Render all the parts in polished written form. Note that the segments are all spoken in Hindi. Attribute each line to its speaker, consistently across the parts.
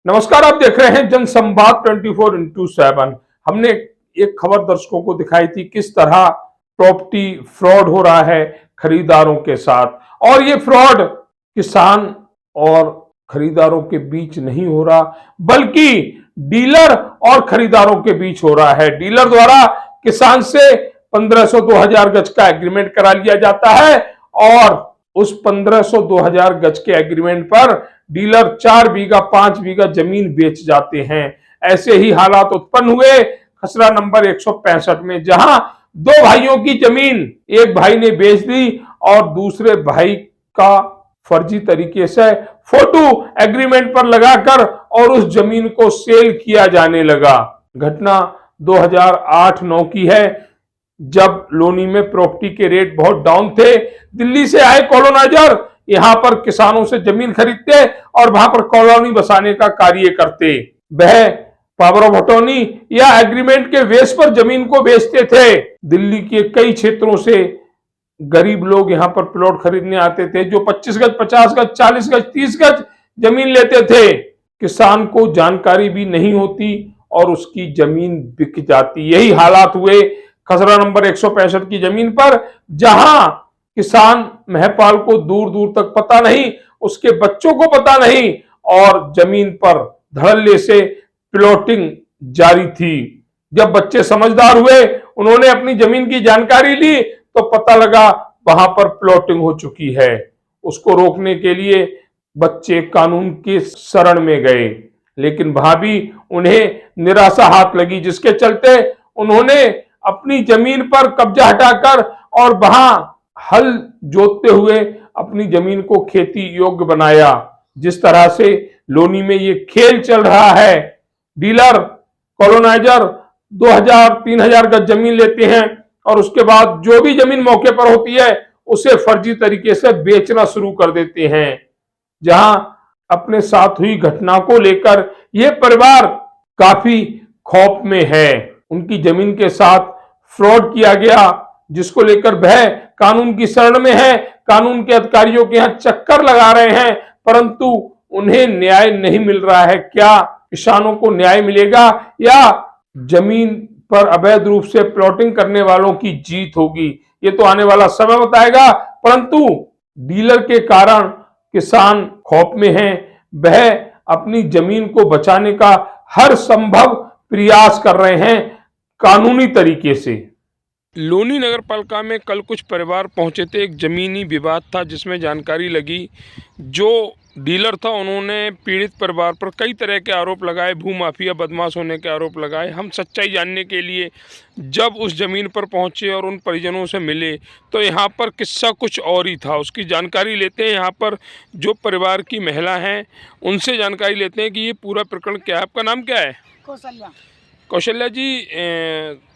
Speaker 1: नमस्कार, आप देख रहे हैं जनसंवाद 24x7। हमने एक खबर दर्शकों को दिखाई थी किस तरह प्रॉपर्टी फ्रॉड हो रहा है खरीदारों के साथ, और ये फ्रॉड किसान और खरीदारों के बीच नहीं हो रहा बल्कि डीलर और खरीदारों के बीच हो रहा है। डीलर द्वारा किसान से 1500-2000 गज का एग्रीमेंट करा लिया जाता है और उस 1500-2000 गज के एग्रीमेंट पर डीलर 4 बीघा 5 बीघा जमीन बेच जाते हैं। ऐसे ही हालात उत्पन्न हुए खसरा नंबर 165 में, जहां दो भाइयों की जमीन एक भाई ने बेच दी और दूसरे भाई का फर्जी तरीके से फोटो एग्रीमेंट पर लगाकर और उस जमीन को सेल किया जाने लगा। घटना 2008-9 की है, जब लोनी में प्रॉपर्टी के रेट बहुत डाउन थे। दिल्ली से आए कॉलोनाइजर यहां पर किसानों से जमीन खरीदते और वहां पर कॉलोनी बसाने का कार्य करते। वह पावर ऑफ अटॉर्नी या एग्रीमेंट के बेस पर जमीन को बेचते थे। दिल्ली के कई क्षेत्रों से गरीब लोग यहां पर प्लॉट खरीदने आते थे, जो 25 गज 50 गज 40 गज 30 गज जमीन लेते थे। किसान को जानकारी भी नहीं होती और उसकी जमीन बिक जाती। यही हालात हुए खसरा नंबर 165 की जमीन पर, जहां किसान महपाल को दूर दूर तक पता नहीं, उसके बच्चों को पता नहीं, और जमीन पर धड़ल्ले से प्लॉटिंग जारी थी। जब बच्चे समझदार हुए, उन्होंने अपनी जमीन की जानकारी ली तो पता लगा वहां पर प्लॉटिंग हो चुकी है। उसको रोकने के लिए बच्चे कानून के शरण में गए, लेकिन वहां भी उन्हें निराशा हाथ लगी, जिसके चलते उन्होंने अपनी जमीन पर कब्जा हटाकर और वहां हल जोतते हुए अपनी जमीन को खेती योग्य बनाया। जिस तरह से लोनी में ये खेल चल रहा है, डीलर कॉलोनाइजर 2000-3000 गज जमीन लेते हैं और उसके बाद जो भी जमीन मौके पर होती है उसे फर्जी तरीके से बेचना शुरू कर देते हैं। जहां अपने साथ हुई घटना को लेकर यह परिवार काफी खौफ में है। उनकी जमीन के साथ फ्रॉड किया गया, जिसको लेकर वह कानून की शरण में है। कानून के अधिकारियों के यहां चक्कर लगा रहे हैं, परंतु उन्हें न्याय नहीं मिल रहा है। क्या किसानों को न्याय मिलेगा या जमीन पर अवैध रूप से प्लॉटिंग करने वालों की जीत होगी, ये तो आने वाला समय बताएगा। परंतु डीलर के कारण किसान खौफ में हैं। वह अपनी जमीन को बचाने का हर संभव प्रयास कर रहे हैं कानूनी तरीके से।
Speaker 2: लोनी नगर पालिका में कल कुछ परिवार पहुंचे थे। एक ज़मीनी विवाद था जिसमें जानकारी लगी, जो डीलर था उन्होंने पीड़ित परिवार पर कई तरह के आरोप लगाए, भूमाफिया बदमाश होने के आरोप लगाए। हम सच्चाई जानने के लिए जब उस ज़मीन पर पहुंचे और उन परिजनों से मिले तो यहाँ पर किस्सा कुछ और ही था। उसकी जानकारी लेते हैं, यहाँ पर जो परिवार की महिला हैं उनसे जानकारी लेते हैं कि ये पूरा प्रकरण क्या है। आपका नाम क्या है?
Speaker 3: कौशल्या।
Speaker 2: कौशल्या जी,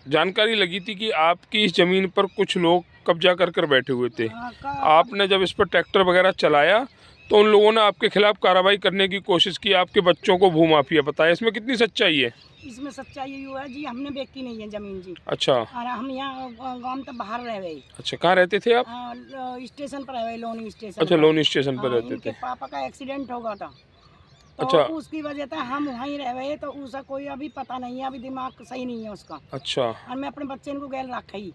Speaker 2: जानकारी लगी थी कि आपकी इस ज़मीन पर कुछ लोग कब्जा कर बैठे हुए थे। आपने जब इस पर ट्रैक्टर वगैरह चलाया तो उन लोगों ने आपके खिलाफ कार्रवाई करने की कोशिश की, आपके बच्चों को भूमाफिया बताया। इसमें कितनी सच्चाई है?
Speaker 3: इसमें सच्चाई ये है जी, हमने बेची नहीं है जमीन जी।
Speaker 2: अच्छा।
Speaker 3: और हम यहाँ गांव तक बाहर रह गए।
Speaker 2: अच्छा, कहाँ रहते थे आप?
Speaker 3: स्टेशन पर रह गए, लोनी स्टेशन।
Speaker 2: अच्छा, लोनी स्टेशन पर रहते थे।
Speaker 3: पापा का एक्सीडेंट हो गया था तो
Speaker 2: अच्छा,
Speaker 3: उसकी वजह से हम वहीं रह गए। तो उसका कोई अभी पता नहीं है, अभी दिमाग सही नहीं है उसका।
Speaker 2: अच्छा।
Speaker 3: और मैं अपने बच्चे को गैल रखा ही।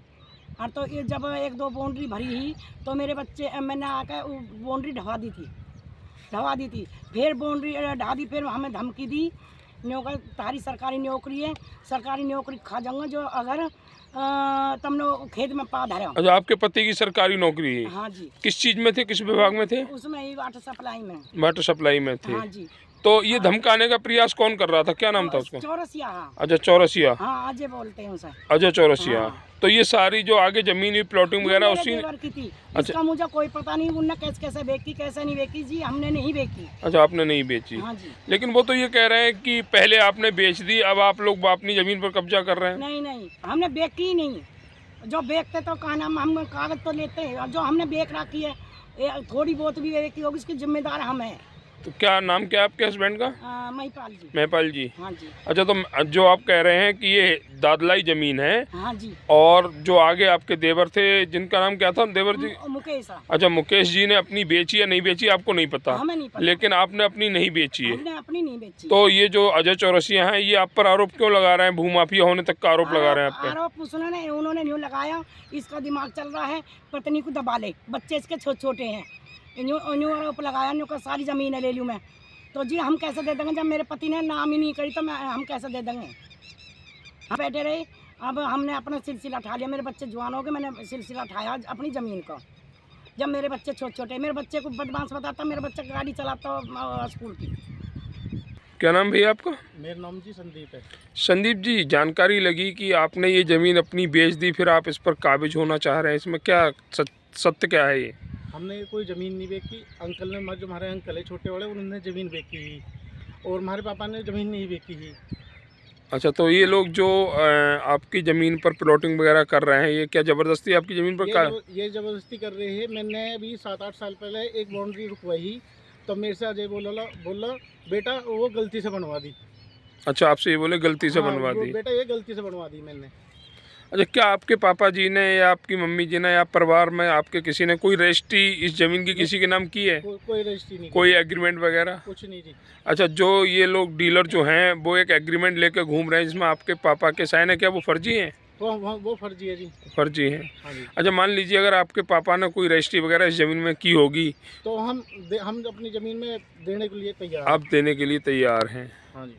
Speaker 3: और तो ये जब 1-2 बाउंड्री भरी ही तो मेरे बच्चे, मैंने आकर बाउंड्री ढवा दी थी। फिर बाउंड्री ढा दी, फिर हमें धमकी दी, नौकर तारी सरकारी नौकरी है, सरकारी नौकरी खा जाऊंगा जो अगर तुम लोग खेत में पा धरे।
Speaker 2: अच्छा, आपके पति की सरकारी नौकरी है?
Speaker 3: हाँ जी।
Speaker 2: किस चीज़ में थे, किस विभाग में थे?
Speaker 3: उसमें ही वाटर सप्लाई में।
Speaker 2: वाटर सप्लाई में थे।
Speaker 3: हाँ जी।
Speaker 2: तो ये धमकाने का प्रयास कौन कर रहा था, क्या नाम था उसका?
Speaker 3: चौरसिया।
Speaker 2: अच्छा, चौरसिया।
Speaker 3: हाँ, अजय बोलते हैं उसे।
Speaker 2: अजय चौरसिया।
Speaker 3: हाँ।
Speaker 2: तो ये सारी जो आगे जमीन हुई प्लॉटिंग वगैरह उसी
Speaker 3: की थी।
Speaker 2: अच्छा।
Speaker 3: इसका मुझे कोई पता नहीं, उनने कैसे बेची कैसे नहीं बेची जी, हमने नहीं बेची।
Speaker 2: अच्छा, आपने नहीं बेची?
Speaker 3: हाँ जी।
Speaker 2: लेकिन वो तो ये कह रहे हैं कि पहले आपने बेच दी, अब आप लोग अपनी जमीन पर कब्जा कर रहे हैं।
Speaker 3: नहीं, हमने बेची ही नहीं। जो बेचते तो कहा नाम, हम कागज तो लेते हैं, और जो हमने बेच रखी है थोड़ी बहुत भी बेची होगी उसकी जिम्मेदार हम है।
Speaker 2: तो क्या नाम क्या है आपके हस्बैंड का?
Speaker 3: महिपाल जी।
Speaker 2: महपाल जी।
Speaker 3: हाँ जी।
Speaker 2: अच्छा, तो जो आप कह रहे हैं कि ये दादलाई ज़मीन है,
Speaker 3: हाँ जी।
Speaker 2: और जो आगे आपके देवर थे, जिनका नाम क्या था देवर जी?
Speaker 3: मुकेश।
Speaker 2: अच्छा, मुकेश जी ने अपनी बेची या नहीं बेची आपको नहीं पता?
Speaker 3: हमें नहीं पता।
Speaker 2: लेकिन आपने अपनी नहीं बेची है।
Speaker 3: हमने अपनी नहीं बेची।
Speaker 2: तो ये जो अजय चौरसिया हैं, ये आप पर आरोप क्यों लगा रहे हैं? भूमाफिया होने तक का आरोप लगा रहे हैं आप पे?
Speaker 3: आरोप उन्होंने न्यू लगाया, इसका दिमाग चल रहा है पत्नी को दबा ले, बच्चे इसके छोटे हैं, न्यू आरोप लगाया, न्यू का सारी ज़मीन ले लूँ मैं। तो जी हम कैसे दे देंगे जब मेरे पति ने नाम ही नहीं करी, तो हम कैसे दे देंगे? हम बैठे रहे, अब हमने अपना सिलसिला उठा लिया, मेरे बच्चे जवान हो गए, मैंने सिलसिला उठाया अपनी ज़मीन का। जब मेरे बच्चे छोटे, मेरे बच्चे को बदमाश बताता, मेरा बच्चा गाड़ी चलाता स्कूल की।
Speaker 2: क्या नाम भैया आपका?
Speaker 4: मेरा नाम जी संदीप है।
Speaker 2: संदीप जी, जानकारी लगी कि आपने ये ज़मीन अपनी बेच दी, फिर आप इस पर काबिज होना चाह रहे हैं, इसमें क्या सत्य क्या है ये?
Speaker 4: हमने कोई ज़मीन नहीं बेची। अंकल ने, जो हमारे अंकल है छोटे वाले, उन्होंने ज़मीन बेची ही, और हमारे पापा ने ज़मीन नहीं बेची ही।
Speaker 2: अच्छा, तो ये लोग जो आपकी ज़मीन पर प्लॉटिंग वगैरह कर रहे हैं, ये क्या ज़बरदस्ती आपकी ज़मीन पर
Speaker 4: ये ज़बरदस्ती कर रहे हैं। मैंने अभी 7-8 साल पहले एक बाउंड्री रुकवाई, तो मेरे से अजय बोला बेटा वो गलती से बनवा दी।
Speaker 2: अच्छा, आपसे ये बोले गलती से
Speaker 4: हाँ,
Speaker 2: बनवा दी?
Speaker 4: बेटा ये गलती से बनवा दी मैंने।
Speaker 2: अच्छा, क्या आपके पापा जी ने या आपकी मम्मी जी ने या परिवार में आपके किसी ने कोई रजिस्ट्री इस ज़मीन की किसी के नाम की है?
Speaker 4: कोई रजिस्ट्री नहीं,
Speaker 2: कोई एग्रीमेंट वगैरह?
Speaker 4: कुछ नहीं जी।
Speaker 2: अच्छा, जो ये लोग डीलर जो हैं वो एक एग्रीमेंट लेकर घूम रहे हैं जिसमें आपके पापा के साइन है, क्या वो फर्जी हैं?
Speaker 4: वो फर्जी है जी।
Speaker 2: फर्जी हैं।
Speaker 4: हाँ जी।
Speaker 2: अच्छा, मान लीजिए अगर आपके पापा ने कोई रजिस्ट्री वगैरह इस ज़मीन में की होगी,
Speaker 4: तो हम अपनी ज़मीन में देने के लिए तैयार
Speaker 2: आप देने के लिए तैयार हैं?
Speaker 4: हाँ जी।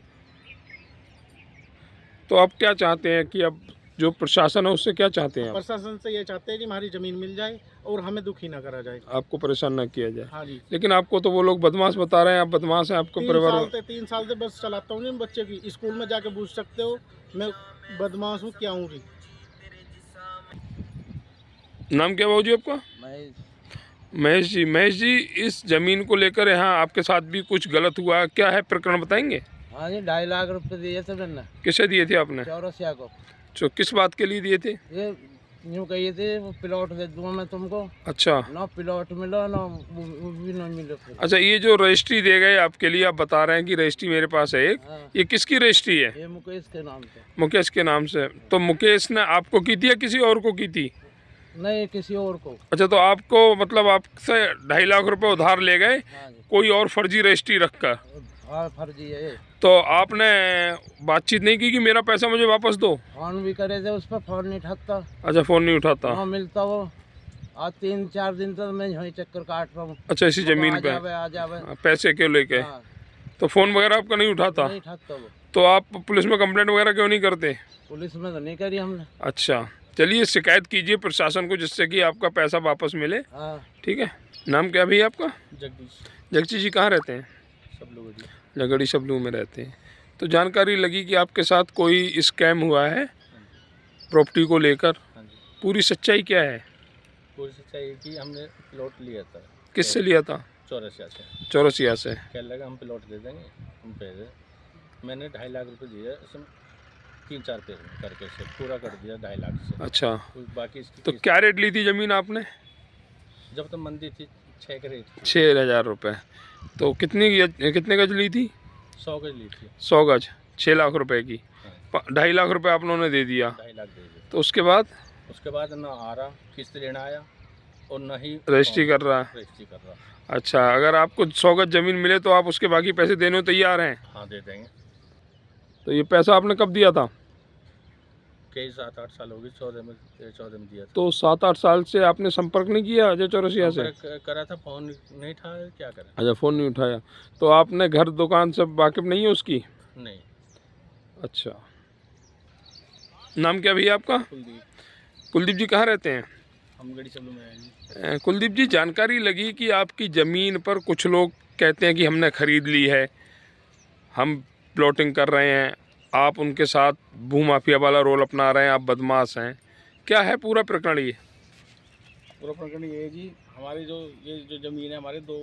Speaker 2: तो आप क्या चाहते हैं कि अब जो प्रशासन है उससे क्या चाहते हैं आप?
Speaker 4: प्रशासन से ये चाहते हैं कि हमारी ज़मीन मिल जाए और हमें दुखी ना करा जाए।
Speaker 2: आपको परेशान ना किया जाए।
Speaker 4: हाँ जी।
Speaker 2: लेकिन आपको तो वो लोग बदमाश बता रहे हैं, आप बदमाश हैं, आपको परिवार।
Speaker 4: 3 साल से बस चलाता हूँ जी बच्चे की, स्कूल में जाके पूछ सकते हो मैं बदमाश हूँ क्या हूँ जी।
Speaker 2: नाम क्या बाबूजी आपका? महेश जी। महेश जी, इस ज़मीन को लेकर यहाँ आपके साथ भी कुछ गलत हुआ, क्या है प्रकरण बताएंगे?
Speaker 5: हाँ जी, 2.5 लाख रुपए दिए थे मैंने
Speaker 2: किसे दिए थे आपने?
Speaker 5: चौरसिया को।
Speaker 2: तो किस बात के लिए दिए थे?
Speaker 5: ये यूँ कहिए थे वो प्लॉट दे दूँगा मैं तुमको,
Speaker 2: अच्छा।
Speaker 5: ना प्लॉट मिलो ना वो भी ना मिले फिर।
Speaker 2: अच्छा, ये जो रजिस्ट्री दे गए आपके लिए, आप बता रहे हैं कि रजिस्ट्री मेरे पास है एक,
Speaker 5: हाँ,
Speaker 2: ये किसकी रजिस्ट्री है?
Speaker 5: ये मुकेश के नाम से।
Speaker 2: मुकेश के नाम से। तो मुकेश ने आपको की थी या किसी और को की थी?
Speaker 5: नहीं, किसी और को।
Speaker 2: अच्छा, तो आपको मतलब आपसे 2.5 लाख रुपए उधार ले गए
Speaker 5: हाँ जी,
Speaker 2: कोई और फर्जी रजिस्ट्री रखकर,
Speaker 5: हाँ फर्जी है ये।
Speaker 2: तो आपने बातचीत नहीं की कि मेरा पैसा मुझे वापस दो?
Speaker 5: फोन भी करे थे, उस पर फोन नहीं उठाता,
Speaker 2: अच्छा, फ़ोन नहीं उठाता।
Speaker 5: ना मिलता वो। आज 3-4 दिन तक मैं यहीं चक्कर काट रहा हूँ।
Speaker 2: अच्छा, इसी ज़मीन पे
Speaker 5: आ जावे।
Speaker 2: पैसे क्यों लेके?
Speaker 5: हाँ,
Speaker 2: तो फ़ोन वगैरह आपका नहीं उठाता?
Speaker 5: नहीं उठाता वो।
Speaker 2: तो आप पुलिस में कंप्लेंट वगैरह क्यों नहीं करते?
Speaker 5: पुलिस में तो नहीं करी हमने।
Speaker 2: अच्छा, चलिए शिकायत कीजिए प्रशासन को, जिससे कि आपका पैसा वापस मिले।
Speaker 5: हाँ,
Speaker 2: ठीक है। नाम क्या भी है आपका?
Speaker 4: जगदीश।
Speaker 2: जगदीश जी, कहाँ रहते हैं?
Speaker 4: सब लोग जी।
Speaker 2: लगड़ी सबलू में रहते हैं। तो जानकारी लगी कि आपके साथ कोई स्कैम हुआ है प्रॉपर्टी को लेकर,
Speaker 4: हाँ जी।
Speaker 2: पूरी सच्चाई क्या है?
Speaker 4: पूरी सच्चाई है कि हमने प्लॉट लिया था
Speaker 2: किससे लिया था?
Speaker 4: चौरसिया से।
Speaker 2: चौरसिया से।
Speaker 4: कह लगा हम प्लॉट दे देंगे, हम पैसे मैंने 2.5 लाख रुपए दिए, इसमें 3-4 पे करके से पूरा कर दिया 2.5 लाख से।
Speaker 2: अच्छा,
Speaker 4: कोई बाकी इसकी
Speaker 2: तो क्या रेट ली थी ज़मीन आपने?
Speaker 4: जब तक मंदी थी 6 के रेट
Speaker 2: 6,000 रुपये। तो कितने गज ली थी?
Speaker 4: 100 गज ली थी।
Speaker 2: 100 गज, 6 लाख रुपए की।
Speaker 4: हाँ।
Speaker 2: 2.5 लाख रुपए आप लोगों ने दे दिया।
Speaker 4: 2.5 लाख दे दिए।
Speaker 2: तो उसके बाद
Speaker 4: उसके बाद ना आ रहा किस्त लेना आया और न ही
Speaker 2: रजिस्ट्री कर रहा है।
Speaker 4: रजिस्ट्री कर रहा।
Speaker 2: अच्छा, अगर आपको 100 गज ज़मीन मिले तो आप उसके बाकी पैसे देने को तैयार हैं?
Speaker 4: हाँ दे देंगे।
Speaker 2: तो ये पैसा आपने कब दिया था?
Speaker 4: कई 7-8 साल हो गए, 14 में दिया था।
Speaker 2: तो 7-8 साल से आपने संपर्क नहीं किया अजय चौरसिया से?
Speaker 4: करा था, फोन नहीं था, क्या करें।
Speaker 2: अच्छा, फ़ोन नहीं उठाया। तो आपने घर दुकान से वाकिफ़ नहीं है उसकी?
Speaker 4: नहीं।
Speaker 2: अच्छा, नाम क्या भैया आपका?
Speaker 4: कुलदीप।
Speaker 2: कुलदीप जी, कहाँ रहते हैं?
Speaker 4: हम गड़ी सब में आएंगे।
Speaker 2: कुलदीप जी, जानकारी लगी कि आपकी ज़मीन पर कुछ लोग कहते हैं कि हमने ख़रीद ली है, हम प्लॉटिंग कर रहे हैं, आप उनके साथ भूमाफिया वाला रोल अपना रहे हैं, आप बदमाश हैं, क्या है पूरा प्रकरण ये?
Speaker 4: पूरा प्रकरण ये है जी, हमारी ये जो ज़मीन है हमारे 2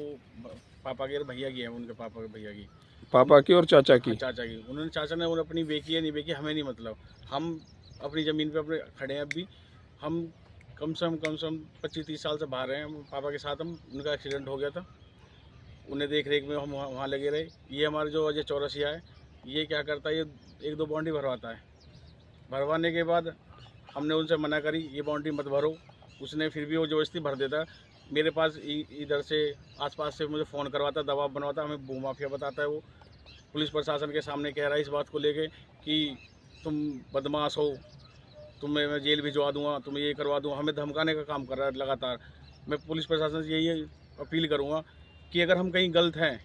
Speaker 4: पापा के और भैया की है, उनके पापा के भैया की,
Speaker 2: पापा की और चाचा की?
Speaker 4: चाचा की। चाचा ने उन्हें अपनी बेची है नहीं बेची हमें नहीं मतलब, हम अपनी ज़मीन पे अपने खड़े हैं। अभी हम कम से कम 25-30 साल से बाहर हैं। पापा के साथ उनका एक्सीडेंट हो गया था, उन्हें देख रेख में हम वहाँ लगे रहे। ये हमारे जो अजय चौरसिया है, ये क्या करता है, ये 1-2 बाउंड्री भरवाता है। भरवाने के बाद हमने उनसे मना करी, ये बाउंड्री मत भरो। उसने फिर भी वो ज़बरदस्ती भर देता। मेरे पास इधर से आसपास से मुझे फ़ोन करवाता, दबाव बनवाता, हमें भूमाफिया बताता है। वो पुलिस प्रशासन के सामने कह रहा है इस बात को लेके कि तुम बदमाश हो, तुम्हें मैं जेल भिजवा दूंगा, तुम्हें ये करवा दूंगा। हमें धमकाने का काम कर रहा है लगातार। मैं पुलिस प्रशासन से यही अपील करूंगा कि अगर हम कहीं गलत हैं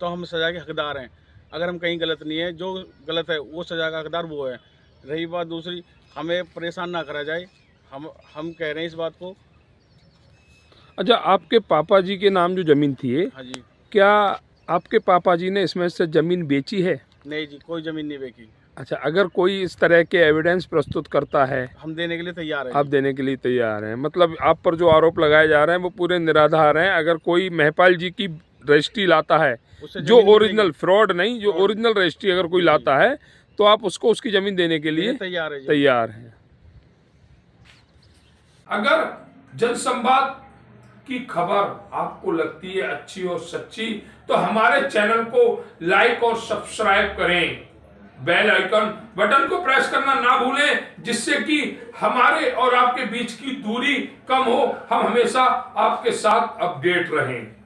Speaker 4: तो हम सज़ा के हकदार हैं। अगर हम कहीं गलत नहीं है, जो गलत है वो सज़ा का हकदार वो है। रही बात दूसरी, हमें परेशान ना करा जाए, हम कह रहे हैं इस बात को।
Speaker 2: अच्छा, आपके पापा जी के नाम जो ज़मीन थी,
Speaker 4: हाँ जी।
Speaker 2: क्या आपके पापा जी ने इसमें से ज़मीन बेची है?
Speaker 4: नहीं जी, कोई ज़मीन नहीं बेची।
Speaker 2: अच्छा, अगर कोई इस तरह के एविडेंस प्रस्तुत करता है,
Speaker 4: हम देने के लिए तैयार हैं।
Speaker 2: आप देने के लिए तैयार हैं? मतलब आप पर जो आरोप लगाए जा रहे हैं वो पूरे निराधार हैं। अगर कोई महिपाल जी की रजिस्ट्री लाता है,
Speaker 4: उससे
Speaker 2: जो
Speaker 4: ज़मीन
Speaker 2: ओरिजिनल, फ्रॉड नहीं, जो ओरिजिनल रजिस्ट्री अगर कोई लाता है, तो आप उसको उसकी ज़मीन देने के लिए
Speaker 4: तैयार है जी।
Speaker 2: तैयार हैं।
Speaker 1: अगर जनसंवाद की खबर आपको लगती है अच्छी और सच्ची, तो हमारे चैनल को लाइक और सब्सक्राइब करें। बेल आइकन बटन को प्रेस करना ना भूलें, जिससे कि हमारे और आपके बीच की दूरी कम हो, हम हमेशा आपके साथ अपडेट रहें।